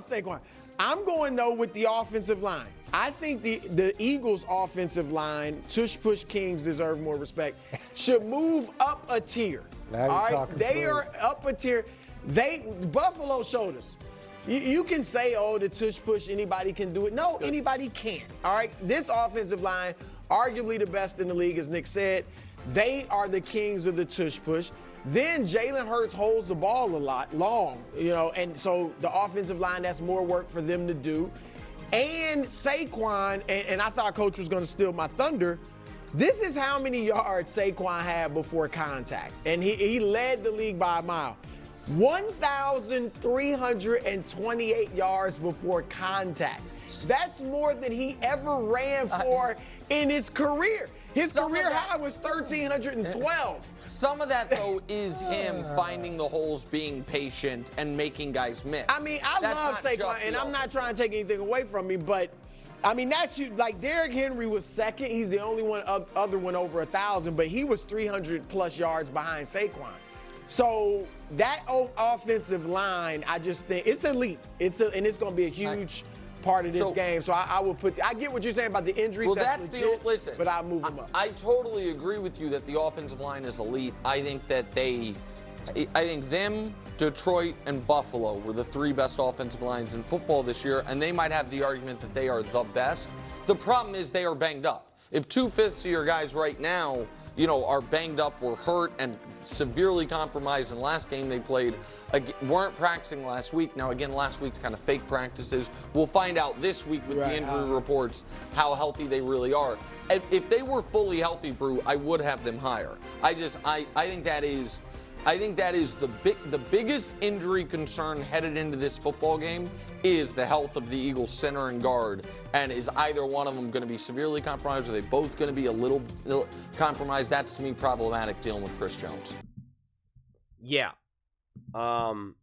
Saquon. I'm going, though, with the offensive line. I think the Eagles' offensive line, tush-push kings deserve more respect, should move up a tier. Now all you're right? talking They through. are up a tier. Buffalo showed us. You can say, oh, the tush-push, anybody can do it. No, anybody can't. All right? This offensive line, arguably the best in the league, as Nick said. They are the kings of the tush-push. Then Jalen Hurts holds the ball a lot long, and so the offensive line, that's more work for them to do. And Saquon, and I thought Coach was going to steal my thunder, this is how many yards Saquon had before contact. And he led the league by a mile. 1,328 yards before contact. That's more than he ever ran for in his career. His career high was 1,312. Some of that, though, is him finding the holes, being patient, and making guys miss. I mean, I love Saquon, and I'm not trying to take anything away from him, but, I mean, that's you. Like, Derrick Henry was second. He's the only other one over 1,000, but he was 300-plus yards behind Saquon. So that offensive line, I just think it's elite. And it's going to be a huge part of this game. So I get what you're saying about the injuries. Well, that's legit, listen. But I'll move them up. I totally agree with you that the offensive line is elite. I think them, Detroit, and Buffalo were the three best offensive lines in football this year, and they might have the argument that they are the best. The problem is they are banged up. If 2/5 of your guys right now, are banged up, were hurt, and severely compromised in the last game they played, weren't practicing last week. Now, again, last week's kind of fake practices. We'll find out this week with the injury reports how healthy they really are. If they were fully healthy, Brew, I would have them higher. I think that is the biggest injury concern headed into this football game is the health of the Eagles center and guard. And is either one of them going to be severely compromised? Or are they both going to be a little compromised? That's, to me, problematic dealing with Chris Jones. Yeah. I'm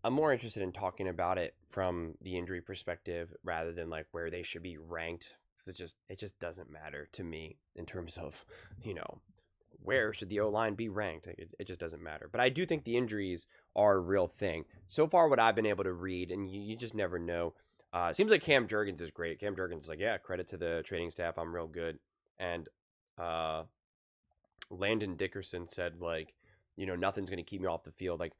more interested in talking about it from the injury perspective rather than like where they should be ranked. Because it just doesn't matter to me in terms of, where should the O-line be ranked? It just doesn't matter. But I do think the injuries are a real thing. So far, what I've been able to read, and you just never know, it seems like Cam Jurgens is great. Cam Jurgens is like, yeah, credit to the training staff. I'm real good. And Landon Dickerson said, like, nothing's going to keep me off the field. Like,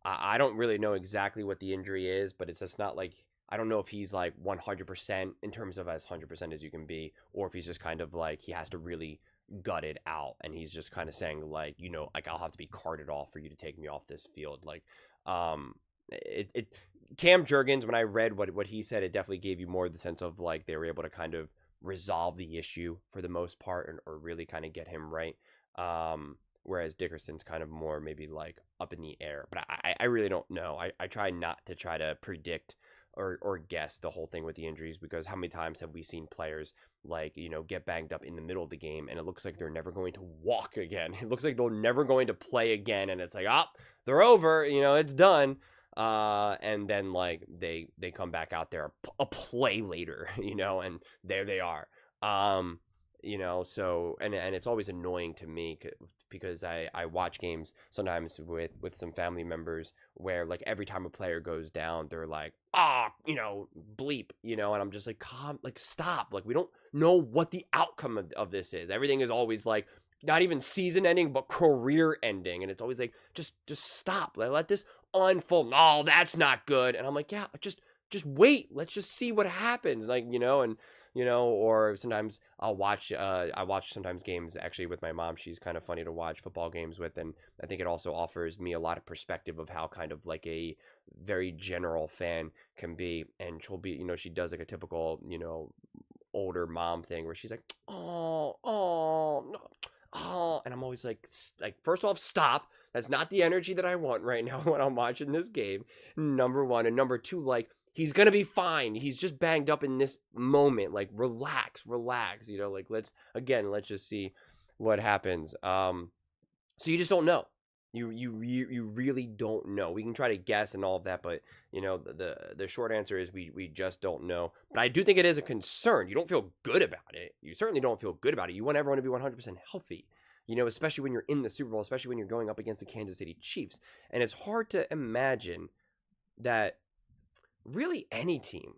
I don't really know exactly what the injury is, but it's just not like, I don't know if he's like 100% in terms of as 100% as you can be, or if he's just kind of like, he has to really gut it out. And he's just kind of saying like, like I'll have to be carted off for you to take me off this field. Like, Cam Jurgens, when I read what he said, it definitely gave you more the sense of like they were able to kind of resolve the issue for the most part, or really kind of get him right. Whereas Dickerson's kind of more maybe like up in the air. But I really don't know. I try not to try to predict or guess the whole thing with the injuries, because how many times have we seen players like, get banged up in the middle of the game and it looks like they're never going to walk again. It looks like they're never going to play again. And it's like, they're over, it's done. And then like they come back out there a play later, and there they are. So, and it's always annoying to me because I watch games sometimes with some family members where like every time a player goes down, they're like, bleep, and I'm just like, stop. Like, we don't know what the outcome of this is. Everything is always like, not even season ending, but career ending. And it's always like, just stop. Let this unfold. Oh, that's not good. And I'm like, yeah, just wait. Let's just see what happens. Like, or sometimes I watch sometimes games actually with my mom. She's kind of funny to watch football games with. And I think it also offers me a lot of perspective of how kind of like a very general fan can be. And she'll be, she does like a typical, older mom thing where she's like, oh, no. Oh, and I'm always like, first off, stop. That's not the energy that I want right now when I'm watching this game. Number one. And number two, like, he's going to be fine. He's just banged up in this moment. Like, relax. Like, let's just see what happens. So you just don't know. You really don't know. We can try to guess and all of that, but the short answer is we just don't know. But I do think it is a concern. You don't feel good about it. You certainly don't feel good about it. You want everyone to be 100% healthy. Especially when you're in the Super Bowl, especially when you're going up against the Kansas City Chiefs. And it's hard to imagine that really any team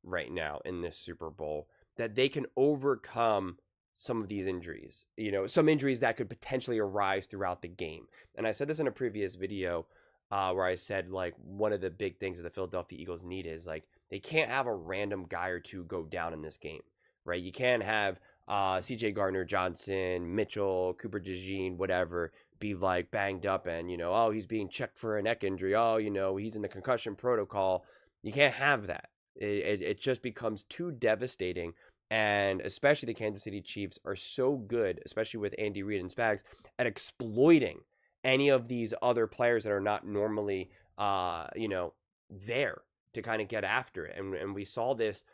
right now in this Super Bowl, that they can overcome some of these injuries, some injuries that could potentially arise throughout the game. And I said this in a previous video where I said, like, one of the big things that the Philadelphia Eagles need is, like, they can't have a random guy or two go down in this game, right? You can't have CJ Gardner-Johnson, Mitchell, Cooper DeJean, whatever, be like banged up and, oh, he's being checked for a neck injury. Oh, he's in the concussion protocol. You can't have that. It just becomes too devastating. And especially the Kansas City Chiefs are so good, especially with Andy Reid and Spags, at exploiting any of these other players that are not normally, there to kind of get after it. And we saw this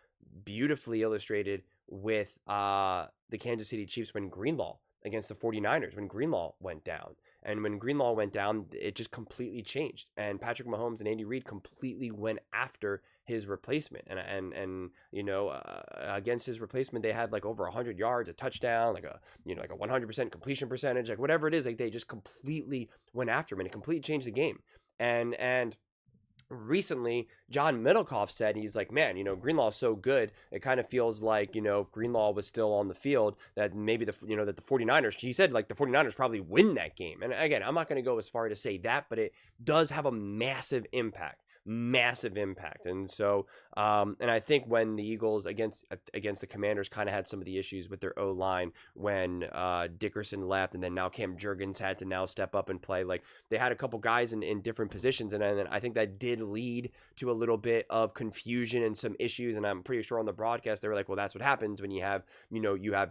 beautifully illustrated with the Kansas City Chiefs when Greenlaw against the 49ers, when Greenlaw went down. And when Greenlaw went down, it just completely changed. And Patrick Mahomes and Andy Reid completely went after his replacement. And against his replacement, they had like over 100 yards, a touchdown, like a 100% completion percentage, like whatever it is, like they just completely went after him and it completely changed the game. And recently, John Middlecoff said, he's like, man, Greenlaw is so good. It kind of feels like, if Greenlaw was still on the field, that maybe that the 49ers, he said, like, the 49ers probably win that game. And again, I'm not going to go as far to say that, but it does have a massive impact. And so and I think when the Eagles against the Commanders kind of had some of the issues with their O-line when Dickerson left, and then now Cam Jurgens had to now step up and play, like they had a couple guys in different positions, and then I think that did lead to a little bit of confusion and some issues. And I'm pretty sure on the broadcast they were like, well, that's what happens when you have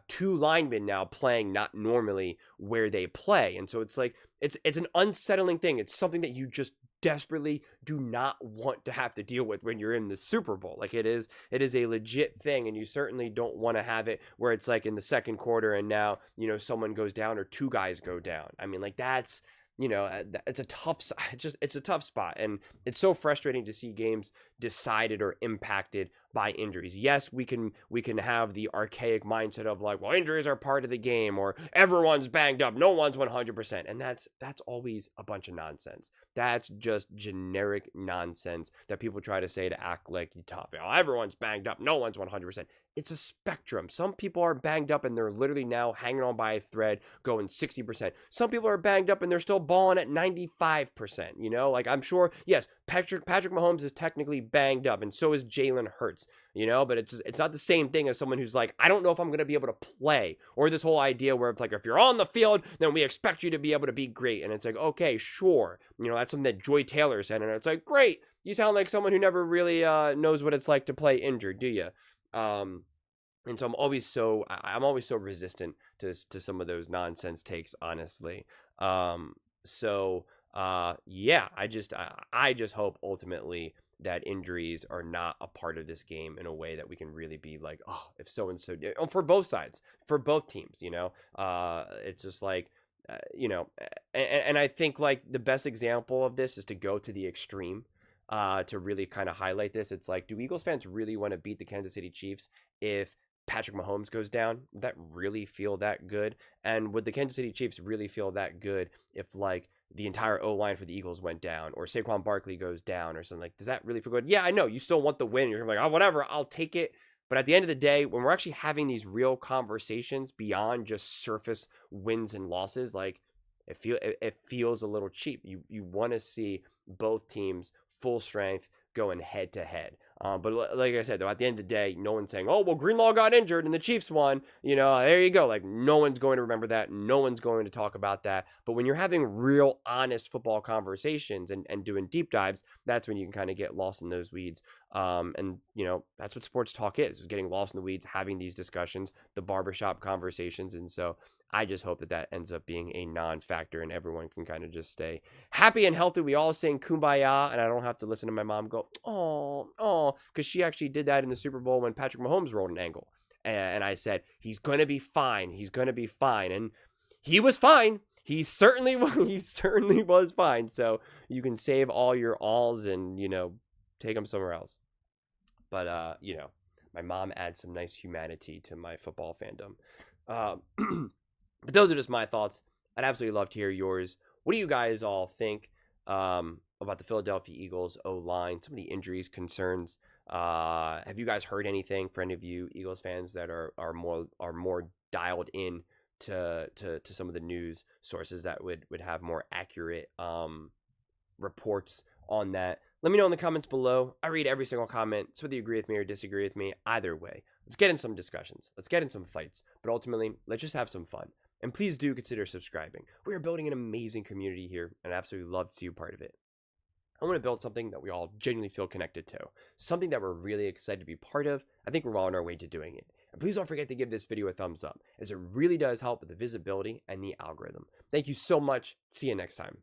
two linemen now playing not normally where they play. And so it's like it's an unsettling thing. It's something that you just desperately do not want to have to deal with when you're in the Super Bowl. Like it is a legit thing, and you certainly don't want to have it where it's like in the second quarter and now someone goes down or two guys go down. I mean, like that's it's a tough spot, and it's so frustrating to see games decided or impacted by injuries. Yes, we can have the archaic mindset of like, well, injuries are part of the game, or everyone's banged up, no one's 100%, and that's always a bunch of nonsense. That's just generic nonsense that people try to say to act like you tough. Everyone's banged up, no one's 100%. It's a spectrum. Some people are banged up and they're literally now hanging on by a thread going 60%. Some people are banged up and they're still balling at 95%, like I'm sure, yes, Patrick Mahomes is technically banged up and so is Jalen Hurts, but it's not the same thing as someone who's like, I don't know if I'm going to be able to play, or this whole idea where it's like, if you're on the field, then we expect you to be able to be great. And it's like, okay, sure. That's something that Joy Taylor said. And it's like, great. You sound like someone who never really knows what it's like to play injured, do you? And so I'm always so resistant to some of those nonsense takes, honestly. Yeah, I just hope ultimately that injuries are not a part of this game in a way that we can really be like, oh, if so and so, for both sides, for both teams, it's just like, and I think like the best example of this is to go to the extreme. To really kind of highlight this, it's like, do Eagles fans really want to beat the Kansas City Chiefs if Patrick Mahomes goes down? Would that really feel that good? And would the Kansas City Chiefs really feel that good if like the entire O-line for the Eagles went down, or Saquon Barkley goes down or something? Like, does that really feel good? Yeah, I know you still want the win. You're like, oh, whatever, I'll take it. But at the end of the day, when we're actually having these real conversations beyond just surface wins and losses, like it feels a little cheap. You want to see both teams full strength going head to head. But like I said, though, at the end of the day, no one's saying, oh, well, Greenlaw got injured and the Chiefs won. There you go. Like, no one's going to remember that. No one's going to talk about that. But when you're having real, honest football conversations and doing deep dives, that's when you can kind of get lost in those weeds. And that's what sports talk is getting lost in the weeds, having these discussions, the barbershop conversations. And so I just hope that ends up being a non-factor and everyone can kind of just stay happy and healthy. We all sing Kumbaya, and I don't have to listen to my mom go, oh, because she actually did that in the Super Bowl when Patrick Mahomes rolled an ankle. And I said, he's going to be fine. He's going to be fine. And he was fine. He certainly was fine. So you can save all your alls and, take them somewhere else. But, my mom adds some nice humanity to my football fandom. But those are just my thoughts. I'd absolutely love to hear yours. What do you guys all think? about the Philadelphia Eagles O-line, some of the injuries, concerns. Have you guys heard anything for any of you Eagles fans that are more dialed in to some of the news sources that would have more accurate reports on that? Let me know in the comments below. I read every single comment, so whether you agree with me or disagree with me, either way, let's get in some discussions. Let's get in some fights. But ultimately, let's just have some fun. And please do consider subscribing. We are building an amazing community here, and I absolutely love to see you part of it. I want to build something that we all genuinely feel connected to, something that we're really excited to be part of. I think we're well on our way to doing it. And please don't forget to give this video a thumbs up, as it really does help with the visibility and the algorithm. Thank you so much. See you next time.